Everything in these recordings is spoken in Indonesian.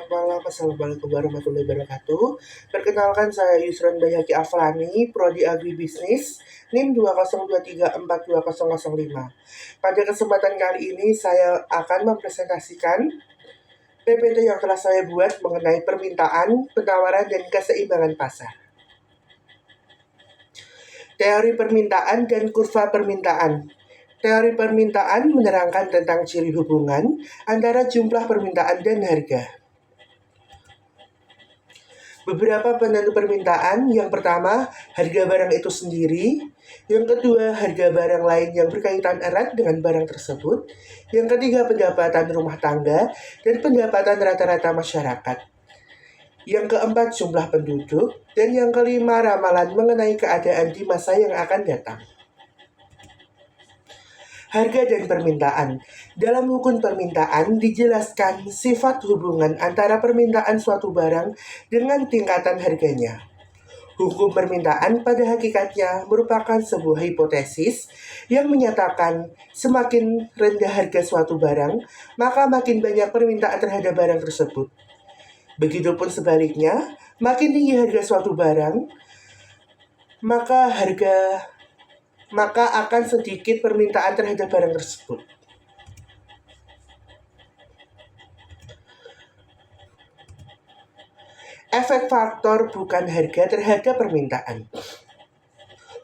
Selamat malam, Assalamualaikum warahmatullahi wabarakatuh. Perkenalkan, saya Yusran Bayhaki Aflani, Prodi Agribisnis, NIM 202342005. Pada kesempatan kali ini, saya akan mempresentasikan PPT yang telah saya buat mengenai permintaan, penawaran, dan keseimbangan pasar. Teori permintaan dan kurva permintaan. Teori permintaan menerangkan tentang ciri hubungan antara jumlah permintaan dan harga. Beberapa penentu permintaan, yang pertama, harga barang itu sendiri. Yang kedua, harga barang lain yang berkaitan erat dengan barang tersebut. Yang ketiga, pendapatan rumah tangga dan pendapatan rata-rata masyarakat. Yang keempat, jumlah penduduk. Dan yang kelima, ramalan mengenai keadaan di masa yang akan datang. Harga dan permintaan. Dalam hukum permintaan dijelaskan sifat hubungan antara permintaan suatu barang dengan tingkatan harganya. Hukum permintaan pada hakikatnya merupakan sebuah hipotesis yang menyatakan semakin rendah harga suatu barang, maka makin banyak permintaan terhadap barang tersebut. Begitupun sebaliknya, makin tinggi harga suatu barang, maka akan sedikit permintaan terhadap barang tersebut. Efek faktor bukan harga terhadap permintaan.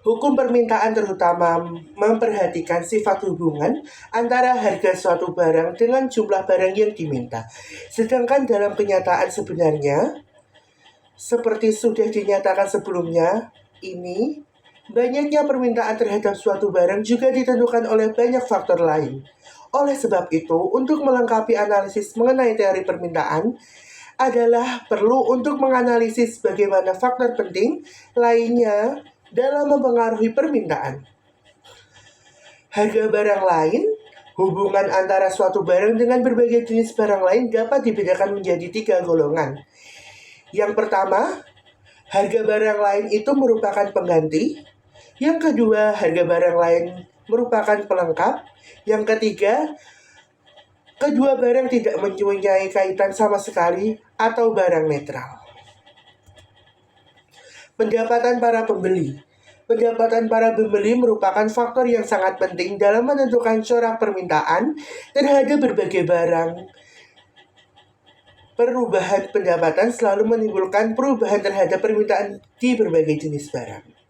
Hukum permintaan terutama memperhatikan sifat hubungan antara harga suatu barang dengan jumlah barang yang diminta. Sedangkan dalam kenyataan sebenarnya, seperti sudah dinyatakan sebelumnya, ini banyaknya permintaan terhadap suatu barang juga ditentukan oleh banyak faktor lain. Oleh sebab itu, untuk melengkapi analisis mengenai teori permintaan adalah perlu untuk menganalisis bagaimana faktor penting lainnya dalam mempengaruhi permintaan. Harga barang lain, hubungan antara suatu barang dengan berbagai jenis barang lain dapat dibedakan menjadi 3 golongan. Yang pertama, harga barang lain itu merupakan pengganti. Yang kedua, harga barang lain merupakan pelengkap. Yang ketiga, kedua barang tidak mempunyai kaitan sama sekali atau barang netral. Pendapatan para pembeli. Pendapatan para pembeli merupakan faktor yang sangat penting dalam menentukan corak permintaan terhadap berbagai barang. Perubahan pendapatan selalu menimbulkan perubahan terhadap permintaan di berbagai jenis barang.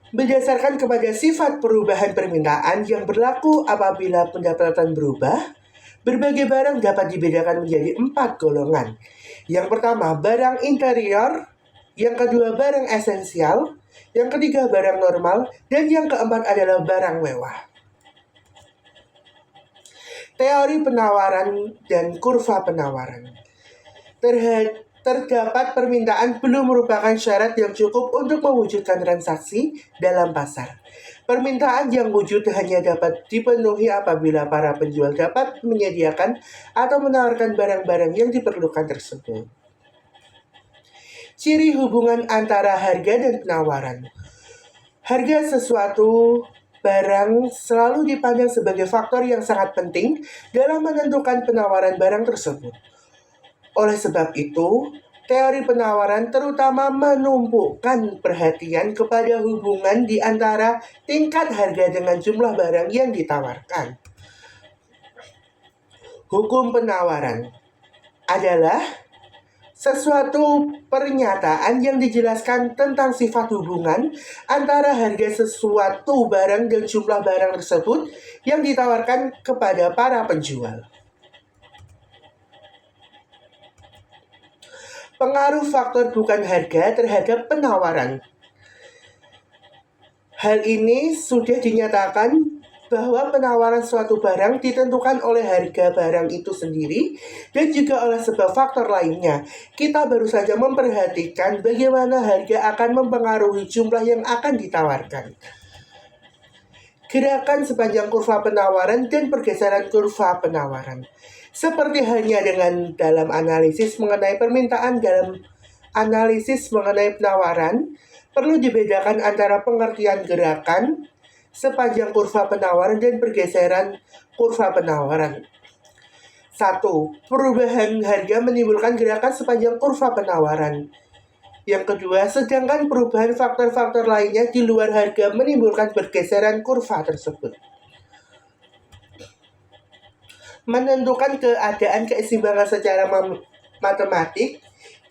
Berdasarkan kepada sifat perubahan permintaan yang berlaku apabila pendapatan berubah, berbagai barang dapat dibedakan menjadi 4 golongan. Yang pertama, barang interior. Yang kedua, barang esensial. Yang ketiga, barang normal. Dan yang keempat adalah barang mewah. Teori penawaran dan kurva penawaran. Terdapat permintaan belum merupakan syarat yang cukup untuk mewujudkan transaksi dalam pasar. Permintaan yang wujud hanya dapat dipenuhi apabila para penjual dapat menyediakan atau menawarkan barang-barang yang diperlukan tersebut. Ciri hubungan antara harga dan penawaran. Harga sesuatu barang selalu dipandang sebagai faktor yang sangat penting dalam menentukan penawaran barang tersebut. Oleh sebab itu, teori penawaran terutama menumpukan perhatian kepada hubungan di antara tingkat harga dengan jumlah barang yang ditawarkan. Hukum penawaran adalah sesuatu pernyataan yang dijelaskan tentang sifat hubungan antara harga sesuatu barang dan jumlah barang tersebut yang ditawarkan kepada para penjual. Pengaruh faktor bukan harga terhadap penawaran. Hal ini sudah dinyatakan bahwa penawaran suatu barang ditentukan oleh harga barang itu sendiri dan juga oleh sebab faktor lainnya. Kita baru saja memperhatikan bagaimana harga akan mempengaruhi jumlah yang akan ditawarkan. Gerakan sepanjang kurva penawaran dan pergeseran kurva penawaran. Seperti halnya dengan dalam analisis mengenai permintaan, dalam analisis mengenai penawaran, perlu dibedakan antara pengertian gerakan sepanjang kurva penawaran dan pergeseran kurva penawaran. Satu, perubahan harga menimbulkan gerakan sepanjang kurva penawaran. Yang kedua, sedangkan perubahan faktor-faktor lainnya di luar harga menimbulkan pergeseran kurva tersebut. Menentukan keadaan keseimbangan secara matematik,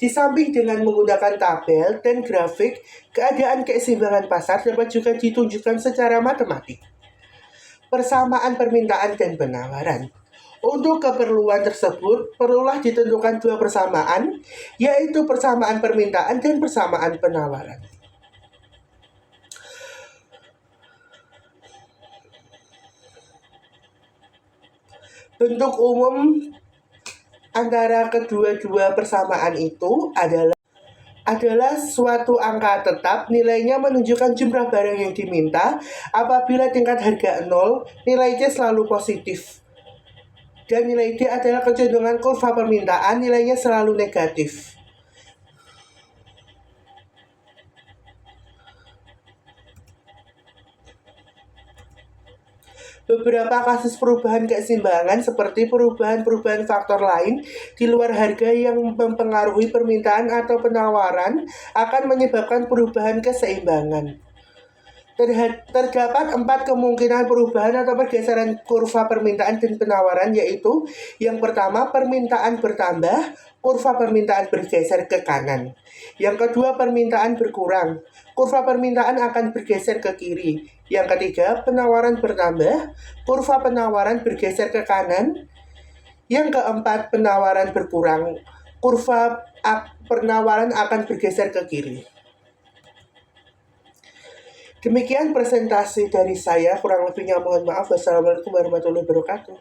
di samping dengan menggunakan tabel dan grafik, keadaan keseimbangan pasar dapat juga ditunjukkan secara matematik. Persamaan permintaan dan penawaran. Untuk keperluan tersebut, perlulah ditentukan dua persamaan, yaitu persamaan permintaan dan persamaan penawaran. Bentuk umum antara kedua-dua persamaan itu adalah suatu angka tetap, nilainya menunjukkan jumlah barang yang diminta. Apabila tingkat harga 0, nilai C selalu positif. Dan nilai D adalah kecenderungan kurva permintaan, nilainya selalu negatif. Beberapa kasus perubahan keseimbangan seperti perubahan faktor lain di luar harga yang mempengaruhi permintaan atau penawaran akan menyebabkan perubahan keseimbangan. Terdapat 4 kemungkinan perubahan atau pergeseran kurva permintaan dan penawaran, yaitu yang pertama, permintaan bertambah, kurva permintaan bergeser ke kanan. Yang kedua, permintaan berkurang, kurva permintaan akan bergeser ke kiri. Yang ketiga, penawaran bertambah, kurva penawaran bergeser ke kanan. Yang keempat, penawaran berkurang, kurva penawaran akan bergeser ke kiri. Demikian presentasi dari saya, kurang lebihnya mohon maaf. Wassalamualaikum warahmatullahi wabarakatuh.